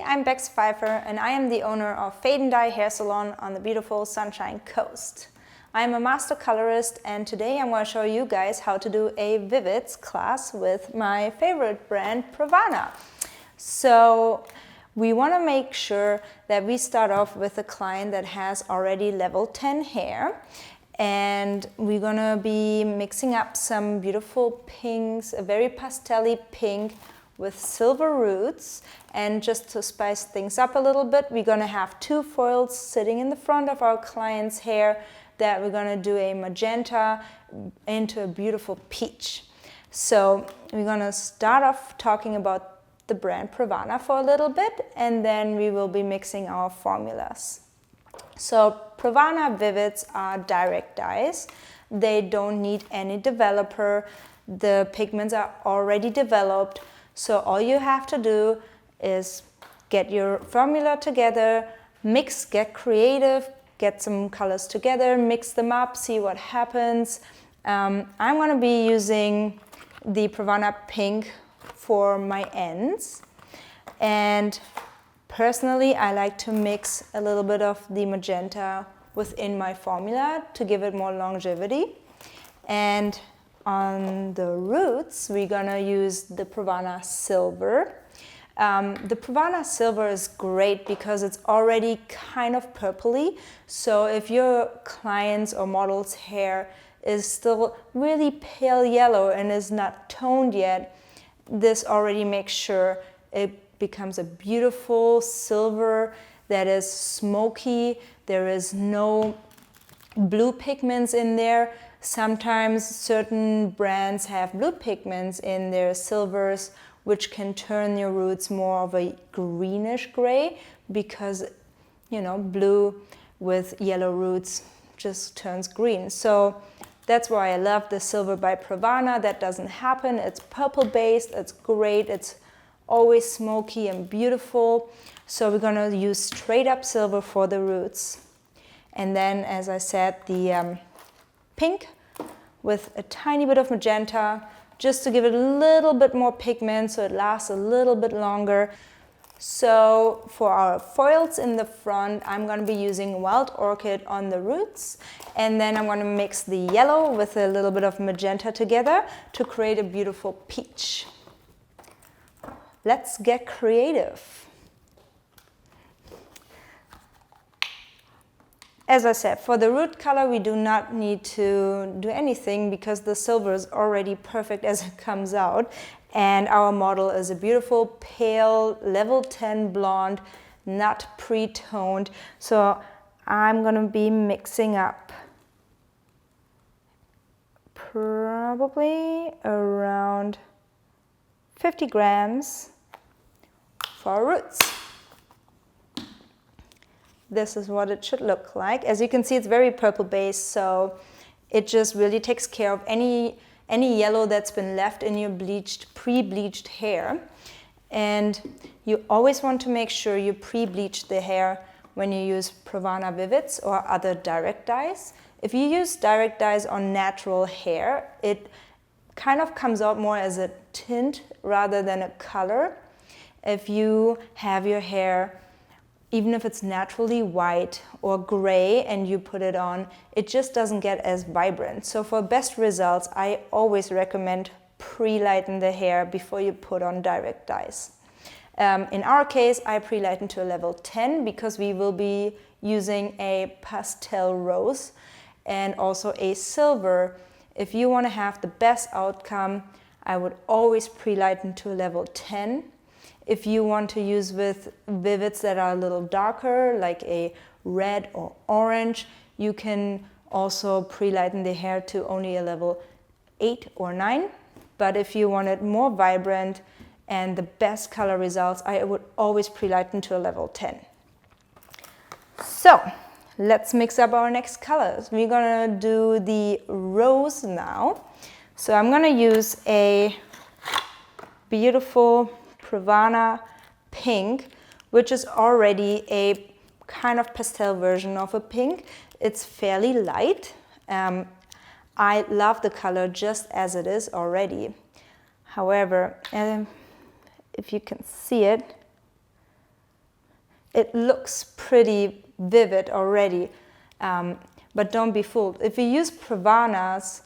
I'm Bex Pfeiffer and I am the owner of Fade and Dye Hair Salon on the beautiful Sunshine Coast. I'm a master colorist and today I'm going to show you guys how to do a Vivids class with my favorite brand, Pravana. So we want to make sure that we start off with a client that has already level 10 hair. And we're gonna be mixing up some beautiful pinks, a very pastel-y pink with silver roots. And just to spice things up a little bit, we're gonna have two foils sitting in the front of our client's hair that we're gonna do a magenta into a beautiful peach. So we're gonna start off talking about the brand Pravana for a little bit, and then we will be mixing our formulas. So Pravana Vivids are direct dyes. They don't need any developer. The pigments are already developed. So all you have to do is get your formula together, mix, get creative, get some colors together, mix them up, see what happens. I'm going to be using the Pravana pink for my ends. And personally, I like to mix a little bit of the magenta within my formula to give it more longevity. And on the roots, we're gonna use the Pravana Silver. The Pravana Silver is great because it's already kind of purpley. So if your client's or model's hair is still really pale yellow and is not toned yet, this already makes sure it becomes a beautiful silver that is smoky. There is no blue pigments in there. Sometimes certain brands have blue pigments in their silvers, which can turn your roots more of a greenish gray because, you know, blue with yellow roots just turns green. So that's why I love the Silver by Pravana. That doesn't happen. It's purple based, it's great, it's always smoky and beautiful. So we're gonna use straight up silver for the roots. And then, as I said, the pink with a tiny bit of magenta, just to give it a little bit more pigment so it lasts a little bit longer. So for our foils in the front, I'm going to be using Wild Orchid on the roots, and then I'm going to mix the yellow with a little bit of magenta together to create a beautiful peach. Let's get creative. As I said, for the root color, we do not need to do anything because the silver is already perfect as it comes out. And our model is a beautiful pale level 10 blonde, not pre-toned. So I'm gonna be mixing up probably around 50 grams for our roots. This is what it should look like. As you can see, it's very purple based, so it just really takes care of any yellow that's been left in your pre-bleached hair. And you always want to make sure you pre-bleach the hair when you use Pravana Vivids or other direct dyes. If you use direct dyes on natural hair, it kind of comes out more as a tint rather than a color. If you have your hair, even if it's naturally white or gray and you put it on, it just doesn't get as vibrant. So for best results, I always recommend pre-lighten the hair before you put on direct dyes. In our case, I pre-lighten to a level 10 because we will be using a pastel rose and also a silver. If you want to have the best outcome, I would always pre-lighten to a level 10. If you want to use with Vivids that are a little darker, like a red or orange, you can also pre-lighten the hair to only a level 8 or 9. But if you want it more vibrant and the best color results, I would always pre-lighten to a level 10. So let's mix up our next colors. We're gonna do the rose now. So I'm gonna use a beautiful Pravana pink, which is already a kind of pastel version of a pink. It's fairly light. I love the color just as it is already. However, if you can see it, it looks pretty vivid already, but don't be fooled. If you use Pravana's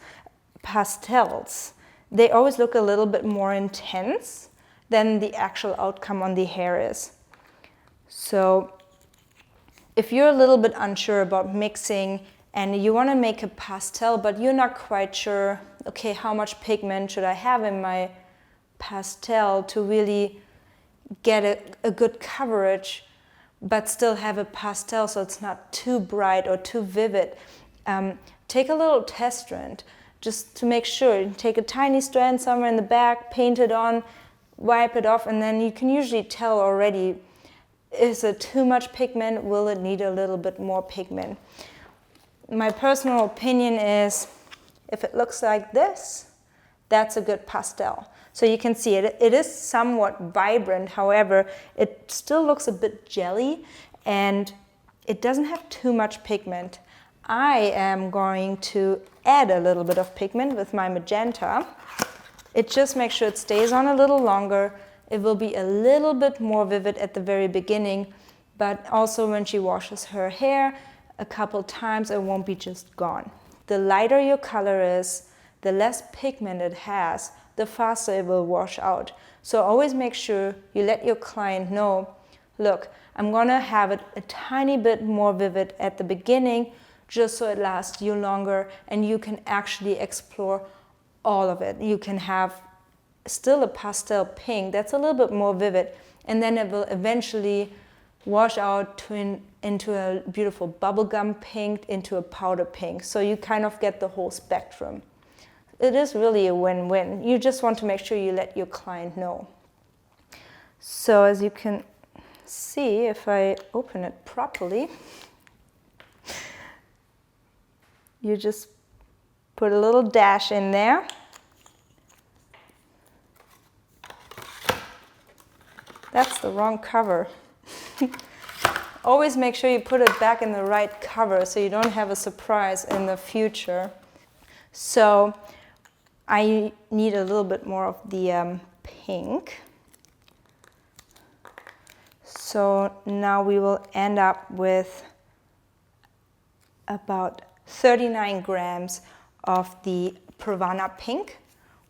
pastels, they always look a little bit more intense than the actual outcome on the hair is. So if you're a little bit unsure about mixing and you want to make a pastel, but you're not quite sure, okay, how much pigment should I have in my pastel to really get a good coverage, but still have a pastel so it's not too bright or too vivid, take a little test strand just to make sure. Take a tiny strand somewhere in the back, paint it on, wipe it off, and then you can usually tell already, is it too much pigment? Will it need a little bit more pigment? My personal opinion is, if it looks like this, that's a good pastel. So you can see it is somewhat vibrant, however, it still looks a bit jelly and it doesn't have too much pigment. I am going to add a little bit of pigment with my magenta. It just makes sure it stays on a little longer. It will be a little bit more vivid at the very beginning, but also when she washes her hair a couple times, it won't be just gone. The lighter your color is, the less pigment it has, the faster it will wash out. So always make sure you let your client know, look, I'm gonna have it a tiny bit more vivid at the beginning, just so it lasts you longer and you can actually explore all of it. You can have still a pastel pink that's a little bit more vivid, and then it will eventually wash out into a beautiful bubblegum pink, into a powder pink. So you kind of get the whole spectrum. It is really a win-win. You just want to make sure you let your client know. So as you can see, if I open it properly, you just put a little dash in there. That's the wrong cover. Always make sure you put it back in the right cover so you don't have a surprise in the future. So I need a little bit more of the pink. So now we will end up with about 39 grams of the Pravana pink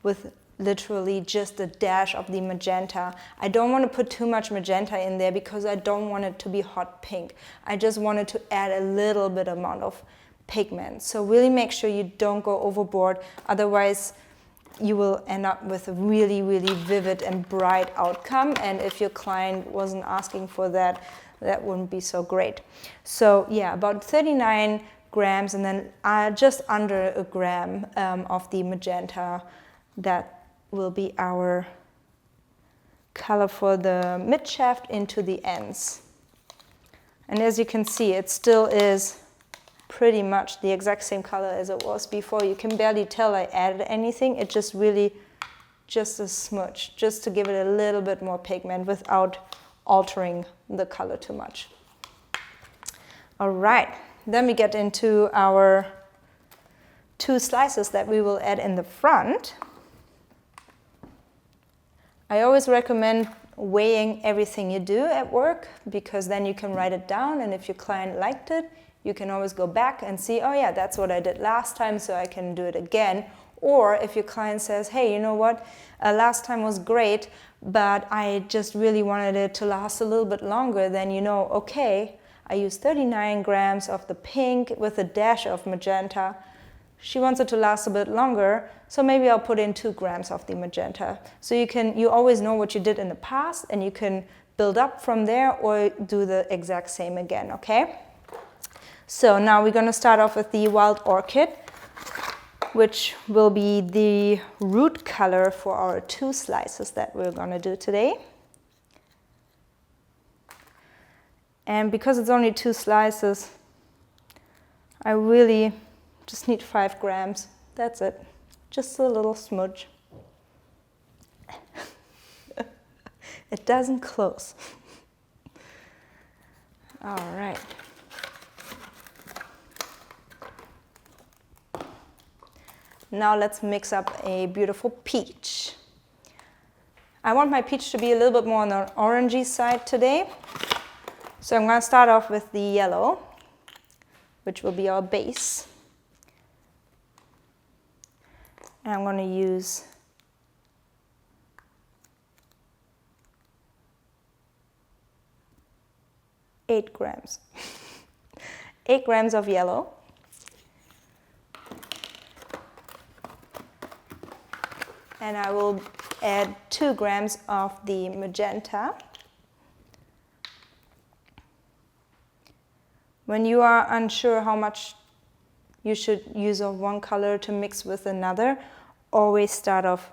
with literally just a dash of the magenta. I don't want to put too much magenta in there because I don't want it to be hot pink. I just wanted to add a little bit amount of pigment. So really make sure you don't go overboard, otherwise you will end up with a really, really vivid and bright outcome. And if your client wasn't asking for that, that wouldn't be so great. So yeah, about 39 grams and then just under a gram of the magenta. That will be our color for the mid shaft into the ends. And as you can see, it still is pretty much the exact same color as it was before. You can barely tell I added anything. It just really, just a smudge, just to give it a little bit more pigment without altering the color too much. All right, then we get into our 2 slices that we will add in the front. I always recommend weighing everything you do at work, because then you can write it down, and if your client liked it, you can always go back and see, oh yeah, that's what I did last time, so I can do it again. Or if your client says, hey, you know what, last time was great, but I just really wanted it to last a little bit longer, then you know, okay, I used 39 grams of the pink with a dash of magenta. She wants it to last a bit longer, so maybe I'll put in 2 grams of the magenta. So you always know what you did in the past, and you can build up from there or do the exact same again, okay? So now we're gonna start off with the Wild Orchid, which will be the root color for our 2 slices that we're gonna do today. And because it's only 2 slices, I really just need 5 grams. That's it. Just a little smudge. It doesn't close. All right. Now let's mix up a beautiful peach. I want my peach to be a little bit more on the orangey side today. So I'm going to start off with the yellow, which will be our base. And I'm going to use eight grams. 8 grams of yellow. And I will add 2 grams of the magenta. When you are unsure how much you should use of one color to mix with another, always start off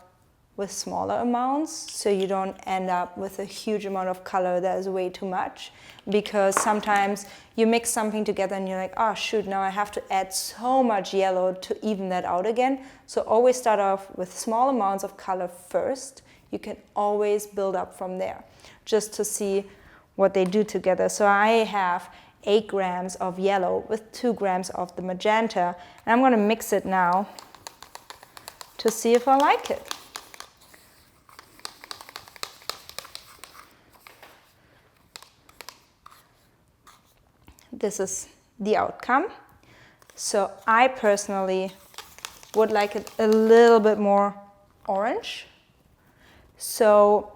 with smaller amounts so you don't end up with a huge amount of color that is way too much, because sometimes you mix something together and you're like, oh shoot, now I have to add so much yellow to even that out again. So always start off with small amounts of color first. You can always build up from there just to see what they do together. So I have 8 grams of yellow with 2 grams of the magenta, and I'm going to mix it now to see if I like it. This is the outcome. So I personally would like it a little bit more orange. So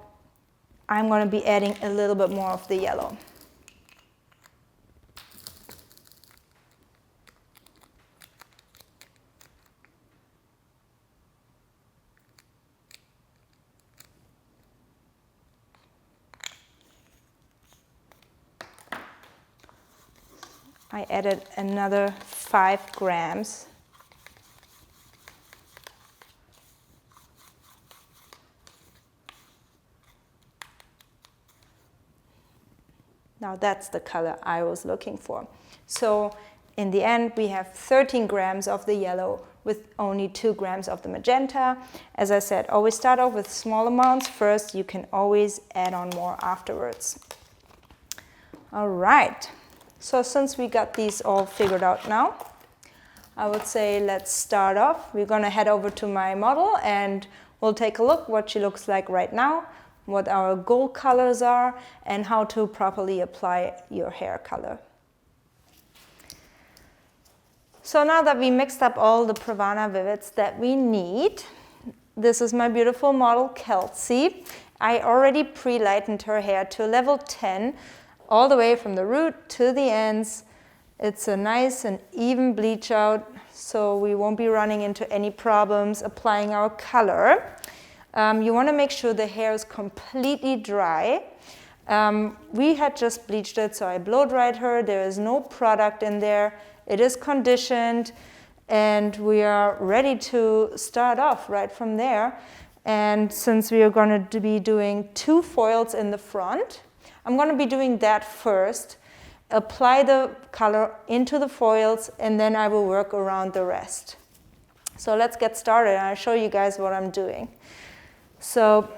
I'm going to be adding a little bit more of the yellow. I added another 5 grams. Now that's the color I was looking for. So in the end, we have 13 grams of the yellow with only 2 grams of the magenta. As I said, always start off with small amounts first. You can always add on more afterwards. All right. So since we got these all figured out now, I would say let's start off. We're going to head over to my model and we'll take a look what she looks like right now, what our goal colors are, and how to properly apply your hair color. So now that we mixed up all the Pravana Vivids that we need, this is my beautiful model Kelsey. I already pre-lightened her hair to level 10, all the way from the root to the ends. It's a nice and even bleach out, so we won't be running into any problems applying our color. You want to make sure the hair is completely dry. We had just bleached it, so I blow dried her. There is no product in there. It is conditioned, and we are ready to start off right from there. And since we are going to be doing 2 foils in the front, I'm going to be doing that first, apply the color into the foils, and then I will work around the rest. So let's get started, and I'll show you guys what I'm doing. So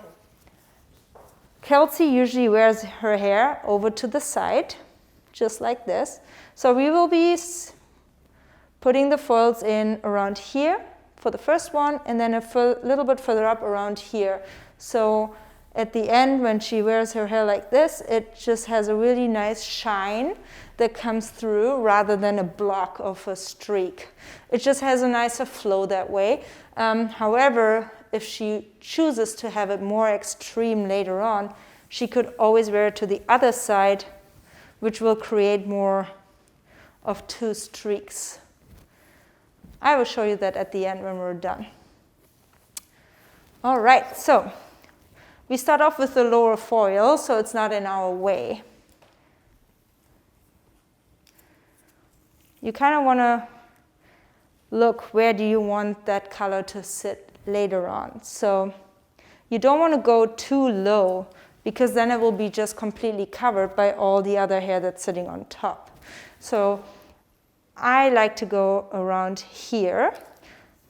Kelsey usually wears her hair over to the side, just like this. So we will be putting the foils in around here for the first one, and then a little bit further up around here. So at the end, when she wears her hair like this, it just has a really nice shine that comes through rather than a block of a streak. It just has a nicer flow that way. However, if she chooses to have it more extreme later on, she could always wear it to the other side, which will create more of 2 streaks. I will show you that at the end when we're done. All right, so we start off with the lower foil, so it's not in our way. You kind of want to look, where do you want that color to sit later on. So you don't want to go too low, because then it will be just completely covered by all the other hair that's sitting on top. So I like to go around here.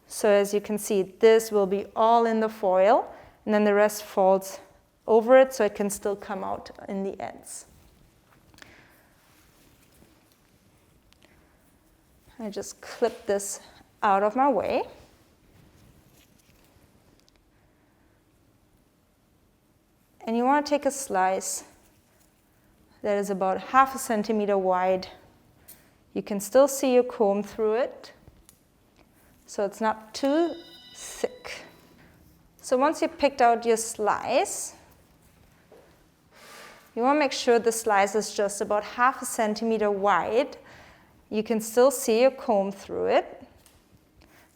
So as you can see, this will be all in the foil, and then the rest falls over it so it can still come out in the ends. I just clip this out of my way. And you want to take a slice that is about 1/2 centimeter wide. You can still see your comb through it, so it's not too thick. So once you picked out your slice, you want to make sure the slice is just about 1/2 centimeter wide. You can still see your comb through it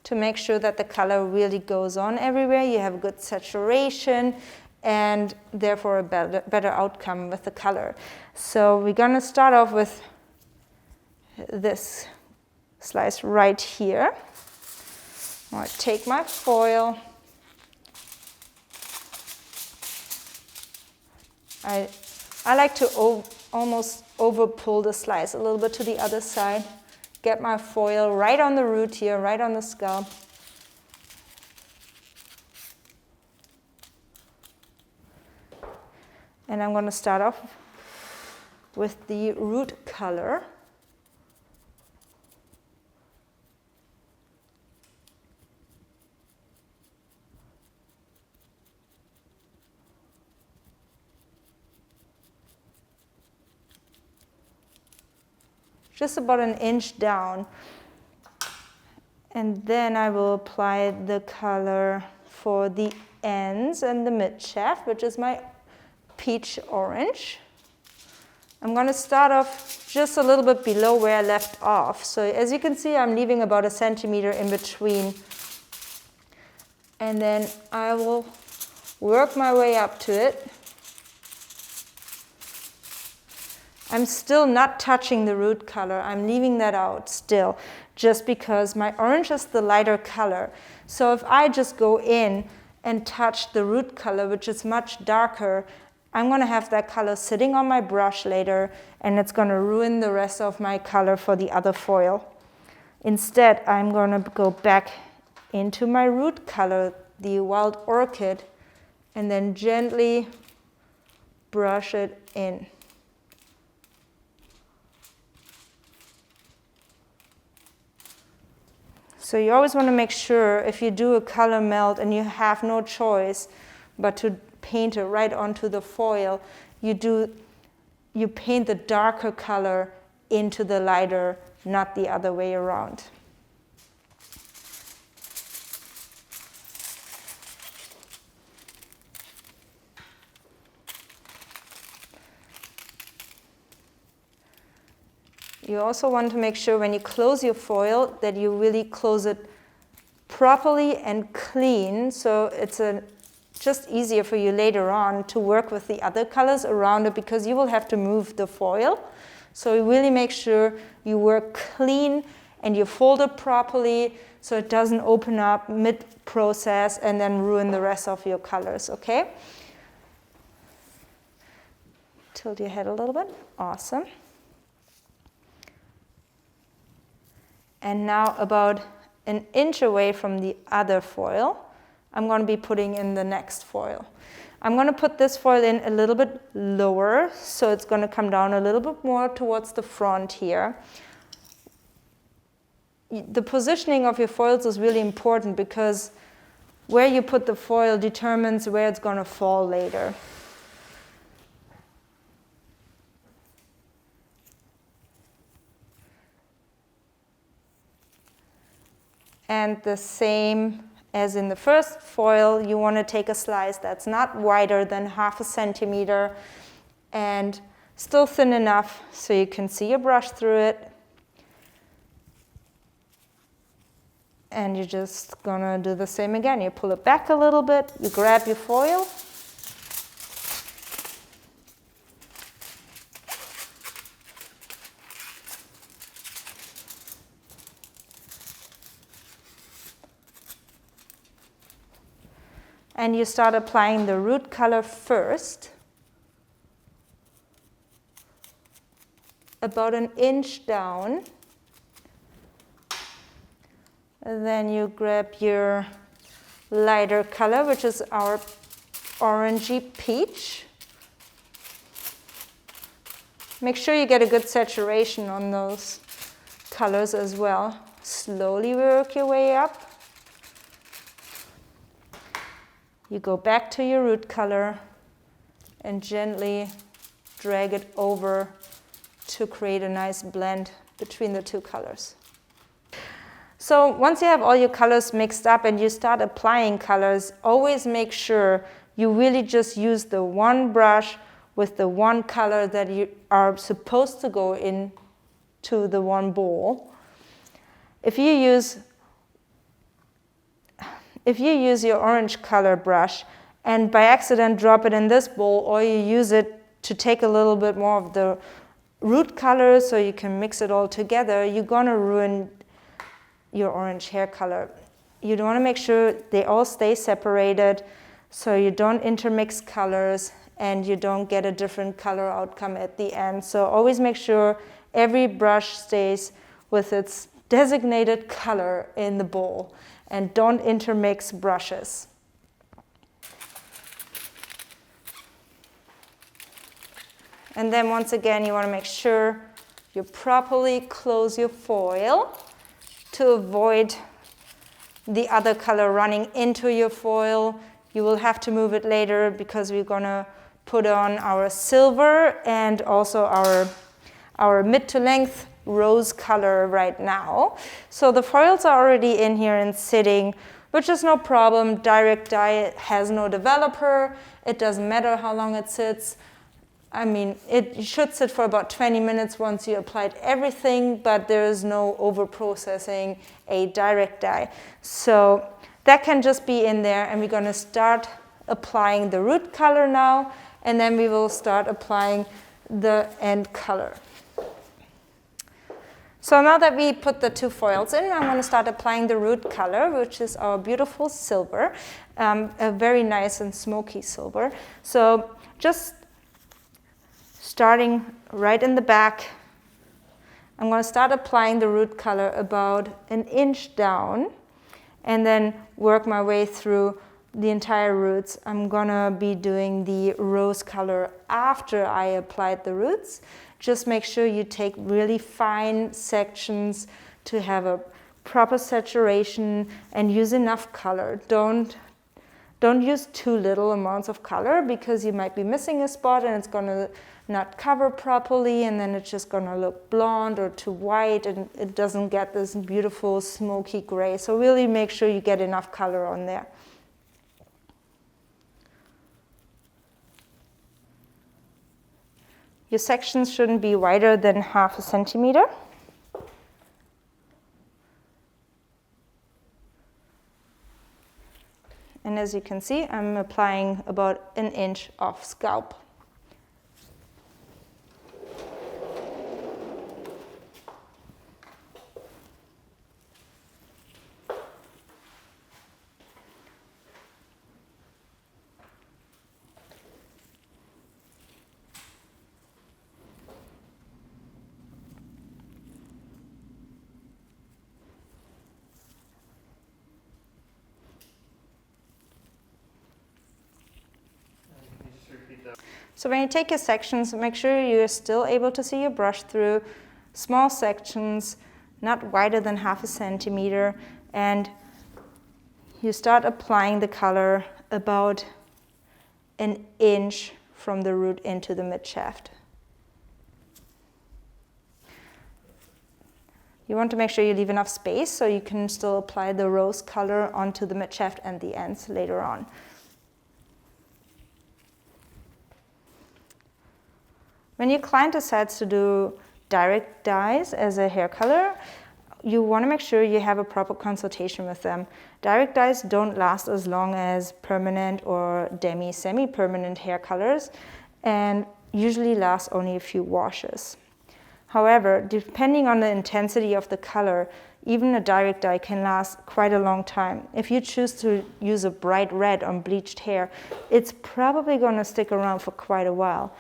to make sure that the color really goes on everywhere. You have a good saturation and therefore a better outcome with the color. So we're going to start off with this slice right here. I'm going to take my foil. I like to almost over pull the slice a little bit to the other side. Get my foil right on the root here, right on the scalp. And I'm going to start off with the root color. Just about 1 inch down. And then I will apply the color for the ends and the mid shaft, which is my peach orange. I'm going to start off just a little bit below where I left off. So as you can see, I'm leaving about 1 centimeter in between. And then I will work my way up to it. I'm still not touching the root color. I'm leaving that out still, just because my orange is the lighter color. So if I just go in and touch the root color, which is much darker, I'm going to have that color sitting on my brush later, and it's going to ruin the rest of my color for the other foil. Instead, I'm going to go back into my root color, the wild orchid, and then gently brush it in. So you always want to make sure, if you do a color melt and you have no choice but to paint it right onto the foil, you paint the darker color into the lighter, not the other way around. You also want to make sure when you close your foil that you really close it properly and clean, so it's just easier for you later on to work with the other colors around it, because you will have to move the foil. So you really make sure you work clean and you fold it properly so it doesn't open up mid-process and then ruin the rest of your colors, okay? Tilt your head a little bit. Awesome. And now about 1 inch away from the other foil, I'm going to be putting in the next foil. I'm going to put this foil in a little bit lower, so it's going to come down a little bit more towards the front here. The positioning of your foils is really important, because where you put the foil determines where it's going to fall later. And the same as in the first foil, you want to take a slice that's not wider than 1/2 centimeter and still thin enough so you can see your brush through it. And you're just going to do the same again. You pull it back a little bit, you grab your foil, and you start applying the root color first, about 1 inch down. And then you grab your lighter color, which is our orangey peach. Make sure you get a good saturation on those colors as well. Slowly work your way up. You go back to your root color and gently drag it over to create a nice blend between the two colors. So once you have all your colors mixed up and you start applying colors, always make sure you really just use the one brush with the one color that you are supposed to go into the one bowl. If you use your orange color brush and by accident drop it in this bowl, or you use it to take a little bit more of the root color so you can mix it all together, you're gonna ruin your orange hair color. You want to make sure they all stay separated so you don't intermix colors and you don't get a different color outcome at the end. So always make sure every brush stays with its designated color in the bowl and don't intermix brushes. And then once again, you want to make sure you properly close your foil to avoid the other color running into your foil. You will have to move it later because we're gonna put on our silver and also our mid to length rose color right now. So the foils are already in here and sitting, which is no problem. Direct dye has no developer. It doesn't matter how long it sits. I mean, it should sit for about 20 minutes once you applied everything, but there is no over-processing a direct dye. So that can just be in there, and we're going to start applying the root color now, and then we will start applying the end color. So now that we put the two foils in, I'm going to start applying the root color, which is our beautiful silver, a very nice and smoky silver. So just starting right in the back, I'm going to start applying the root color about an inch down and then work my way through the entire roots. I'm going to be doing the rose color after I applied the roots. Just make sure you take really fine sections to have a proper saturation and use enough color. Don't use too little amounts of color because you might be missing a spot and it's going to not cover properly, and then it's just going to look blonde or too white and it doesn't get this beautiful smoky gray. So really make sure you get enough color on there. Your sections shouldn't be wider than 1/2 centimeter. And as you can see, I'm applying about an inch of scalp. So when you take your sections, make sure you're still able to see your brush through. Small sections, not wider than 1/2 centimeter, and you start applying the color about an inch from the root into the mid shaft. You want to make sure you leave enough space so you can still apply the rose color onto the mid shaft and the ends later on. When your client decides to do direct dyes as a hair color, you want to make sure you have a proper consultation with them. Direct dyes don't last as long as permanent or semi-permanent hair colors and usually last only a few washes. However, depending on the intensity of the color, even a direct dye can last quite a long time. If you choose to use a bright red on bleached hair, it's probably going to stick around for quite a while.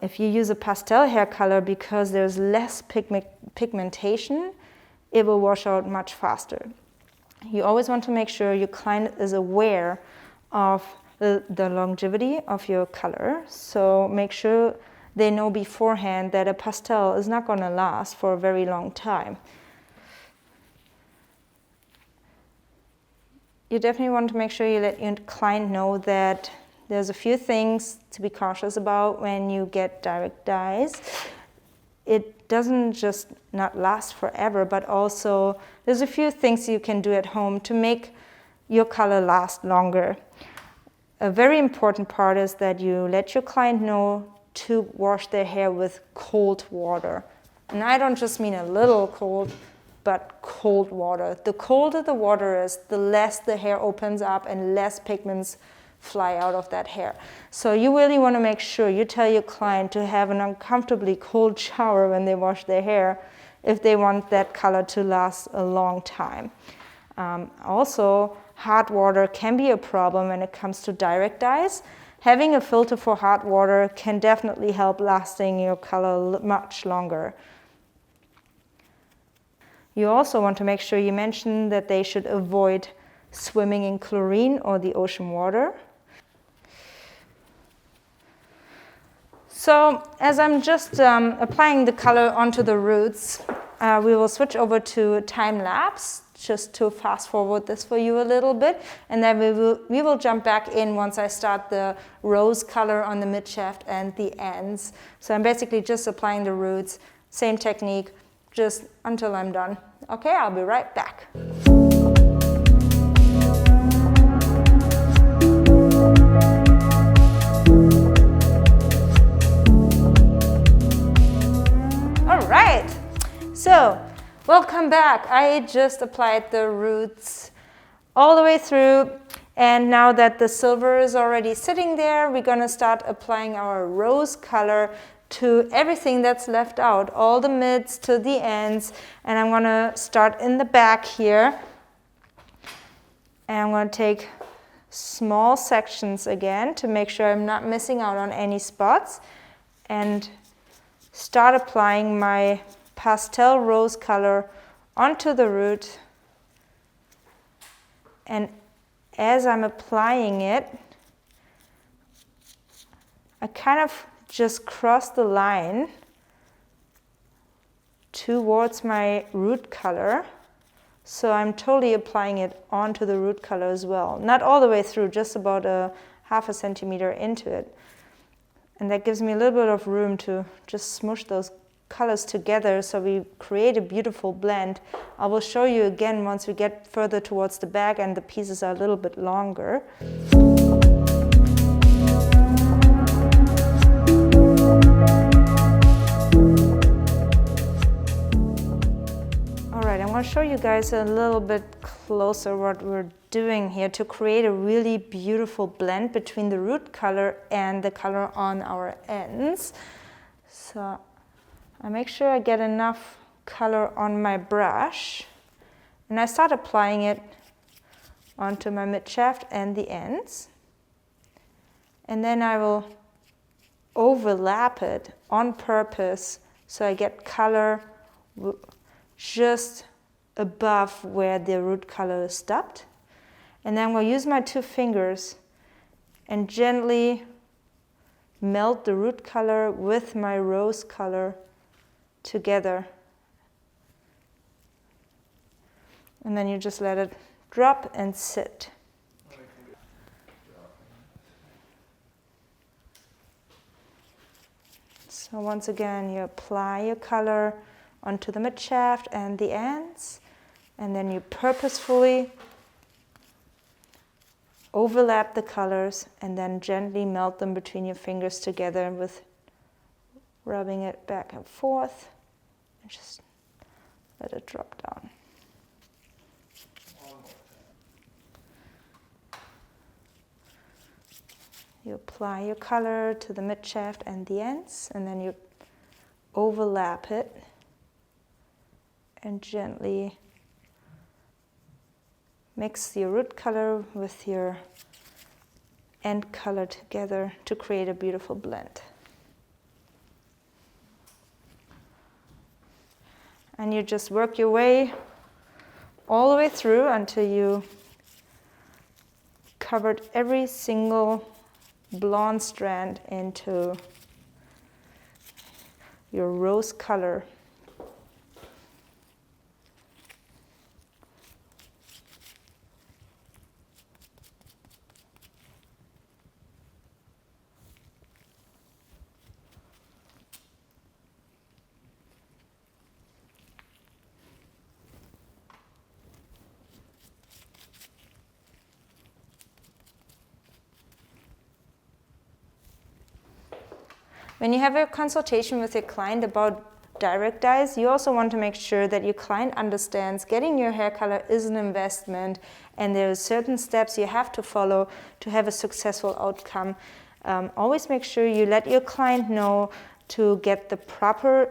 If you use a pastel hair color, because there's less pigmentation, it will wash out much faster. You always want to make sure your client is aware of the longevity of your color. So make sure they know beforehand that a pastel is not going to last for a very long time. You definitely want to make sure you let your client know that there's a few things to be cautious about when you get direct dyes. It doesn't just not last forever, but also there's a few things you can do at home to make your color last longer. A very important part is that you let your client know to wash their hair with cold water. And I don't just mean a little cold, but cold water. The colder the water is, the less the hair opens up and less pigments fly out of that hair. So you really want to make sure you tell your client to have an uncomfortably cold shower when they wash their hair if they want that color to last a long time. Also, hot water can be a problem when it comes to direct dyes. Having a filter for hot water can definitely help lasting your color much longer. You also want to make sure you mention that they should avoid swimming in chlorine or the ocean water. So as I'm just applying the color onto the roots, we will switch over to time lapse, just to fast forward this for you a little bit, and then we will jump back in once I start the rose color on the mid shaft and the ends. So I'm basically just applying the roots, same technique, just until I'm done. Okay, I'll be right back. All right, so welcome back. I just applied the roots all the way through, and now that the silver is already sitting there, we're gonna start applying our rose color to everything that's left out, all the mids to the ends, and I'm gonna start in the back here. And I'm gonna take small sections again to make sure I'm not missing out on any spots, and start applying my pastel rose color onto the root. And as I'm applying it, I kind of just cross the line towards my root color. So I'm totally applying it onto the root color as well. Not all the way through, just about a half a centimeter into it. And that gives me a little bit of room to just smush those colors together so we create a beautiful blend. I will show you again once we get further towards the back and the pieces are a little bit longer. Alright, I'm going to show you guys a little bit closer what we're doing here to create a really beautiful blend between the root color and the color on our ends. So I make sure I get enough color on my brush, and I start applying it onto my mid shaft and the ends, and then I will overlap it on purpose so I get color just above where the root color is stopped. And then I'm going to use my 2 fingers and gently melt the root color with my rose color together. And then you just let it drop and sit. So once again, you apply your color onto the mid shaft and the ends, and then you purposefully overlap the colors and then gently melt them between your fingers together with rubbing it back and forth, and just let it drop down. You apply your color to the mid shaft and the ends, and then you overlap it and gently mix your root color with your end color together to create a beautiful blend. And you just work your way all the way through until you covered every single blonde strand into your rose color. When you have a consultation with your client about direct dyes, you also want to make sure that your client understands getting your hair color is an investment, and there are certain steps you have to follow to have a successful outcome. Always make sure you let your client know to get the proper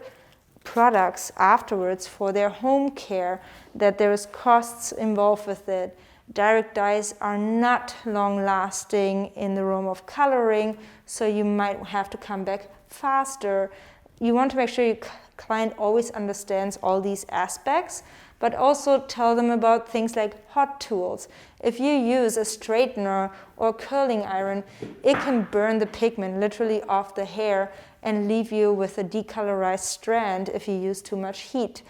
products afterwards for their home care, that there is costs involved with it. Direct dyes are not long lasting in the realm of coloring, so you might have to come back faster. You want to make sure your client always understands all these aspects, but also tell them about things like hot tools. If you use a straightener or curling iron, it can burn the pigment literally off the hair and leave you with a decolorized strand if you use too much heat.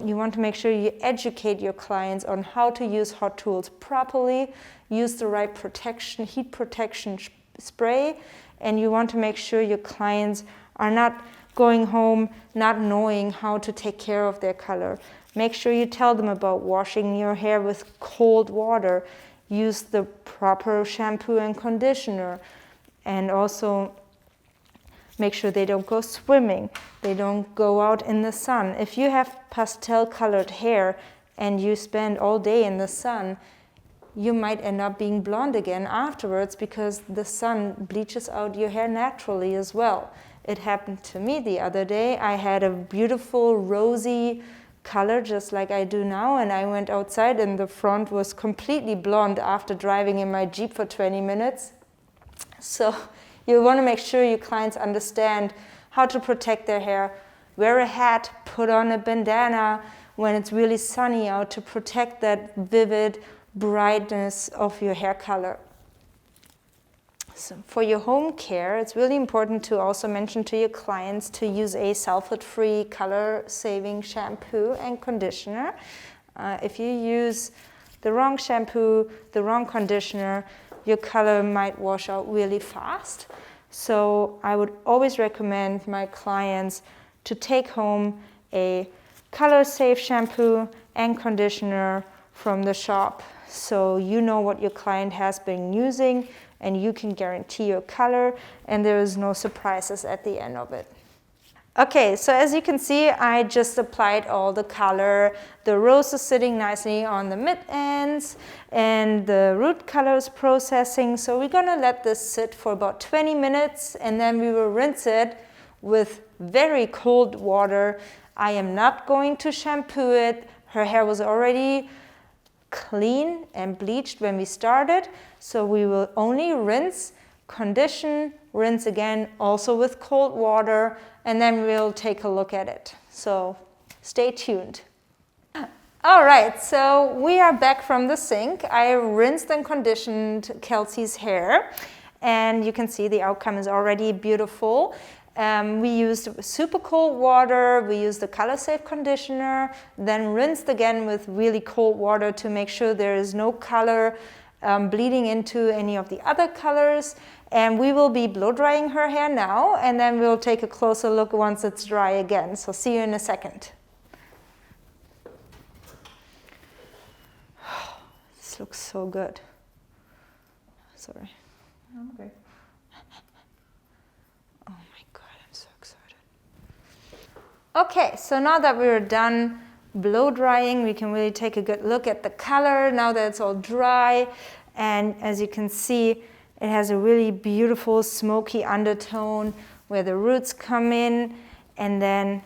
You want to make sure you educate your clients on how to use hot tools properly, use the right protection, heat protection spray, and you want to make sure your clients are not going home not knowing how to take care of their color. Make sure you tell them about washing your hair with cold water, use the proper shampoo and conditioner, and also make sure they don't go swimming, they don't go out in the sun. If you have pastel colored hair and you spend all day in the sun, you might end up being blonde again afterwards because the sun bleaches out your hair naturally as well. It happened to me the other day. I had a beautiful rosy color just like I do now, and I went outside and the front was completely blonde after driving in my Jeep for 20 minutes. So you want to make sure your clients understand how to protect their hair. Wear a hat, put on a bandana when it's really sunny out to protect that vivid brightness of your hair color. So for your home care, it's really important to also mention to your clients to use a sulfate-free color-saving shampoo and conditioner. If you use the wrong shampoo, the wrong conditioner, your color might wash out really fast. So I would always recommend my clients to take home a color-safe shampoo and conditioner from the shop, so you know what your client has been using and you can guarantee your color and there is no surprises at the end of it. Okay, so as you can see, I just applied all the color. The rose is sitting nicely on the mid ends and the root color is processing. So we're gonna let this sit for about 20 minutes and then we will rinse it with very cold water. I am not going to shampoo it. Her hair was already clean and bleached when we started, so we will only rinse, condition, rinse again, also with cold water, and then we'll take a look at it. So stay tuned. All right, so we are back from the sink. I rinsed and conditioned Kelsey's hair, and you can see the outcome is already beautiful. We used super cold water, we used the color safe conditioner, then rinsed again with really cold water to make sure there is no color bleeding into any of the other colors. And we will be blow drying her hair now, and then we'll take a closer look once it's dry again. So see you in a second. This looks so good. Sorry. Okay. Okay, so now that we're done blow drying, we can really take a good look at the color now that it's all dry. And as you can see, it has a really beautiful smoky undertone where the roots come in, and then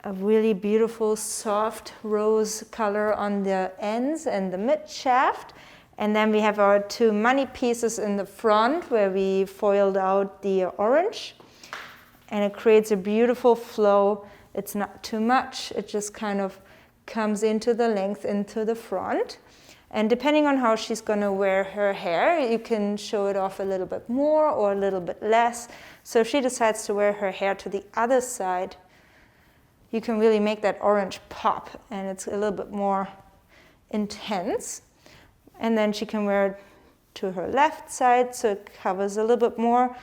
a really beautiful soft rose color on the ends and the mid shaft. And then we have our two money pieces in the front where we foiled out the orange, and it creates a beautiful flow. It's not too much, it just kind of comes into the length into the front. And depending on how she's going to wear her hair, you can show it off a little bit more or a little bit less. So if she decides to wear her hair to the other side, you can really make that orange pop and it's a little bit more intense. And then she can wear it to her left side so it covers a little bit more.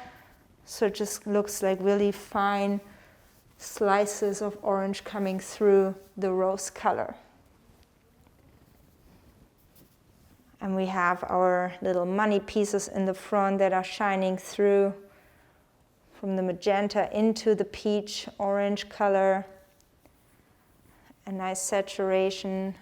So it just looks like really fine slices of orange coming through the rose color. And we have our little money pieces in the front that are shining through from the magenta into the peach orange color. A nice saturation.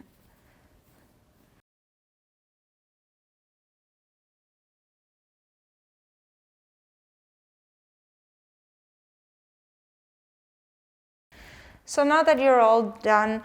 So now that you're all done,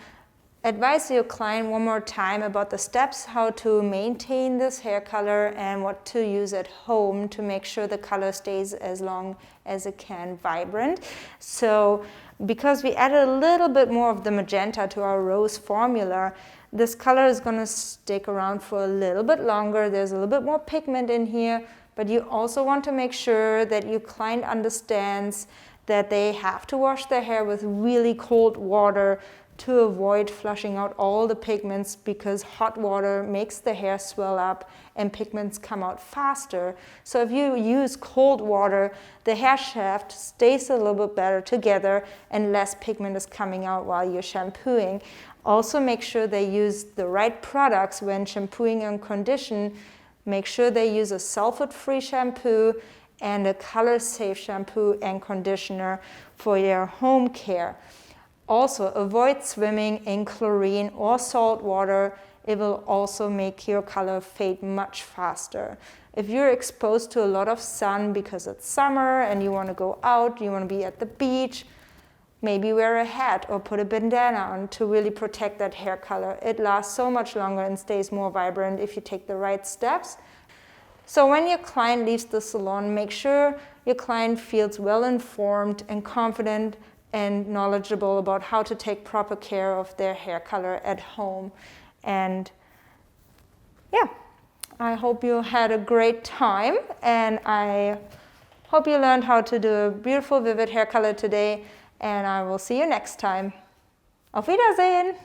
advise your client one more time about the steps, how to maintain this hair color and what to use at home to make sure the color stays as long as it can vibrant. So because we added a little bit more of the magenta to our rose formula, this color is going to stick around for a little bit longer. There's a little bit more pigment in here, but you also want to make sure that your client understands that they have to wash their hair with really cold water to avoid flushing out all the pigments, because hot water makes the hair swell up and pigments come out faster. So if you use cold water, the hair shaft stays a little bit better together and less pigment is coming out while you're shampooing. Also make sure they use the right products when shampooing and condition. Make sure they use a sulfate-free shampoo and a color-safe shampoo and conditioner for their home care. Also, avoid swimming in chlorine or salt water. It will also make your color fade much faster. If you're exposed to a lot of sun because it's summer and you want to go out, you want to be at the beach, maybe wear a hat or put a bandana on to really protect that hair color. It lasts so much longer and stays more vibrant if you take the right steps. So when your client leaves the salon, make sure your client feels well informed and confident and knowledgeable about how to take proper care of their hair color at home. And yeah, I hope you had a great time, and I hope you learned how to do a beautiful vivid hair color today, and I will see you next time. Auf Wiedersehen!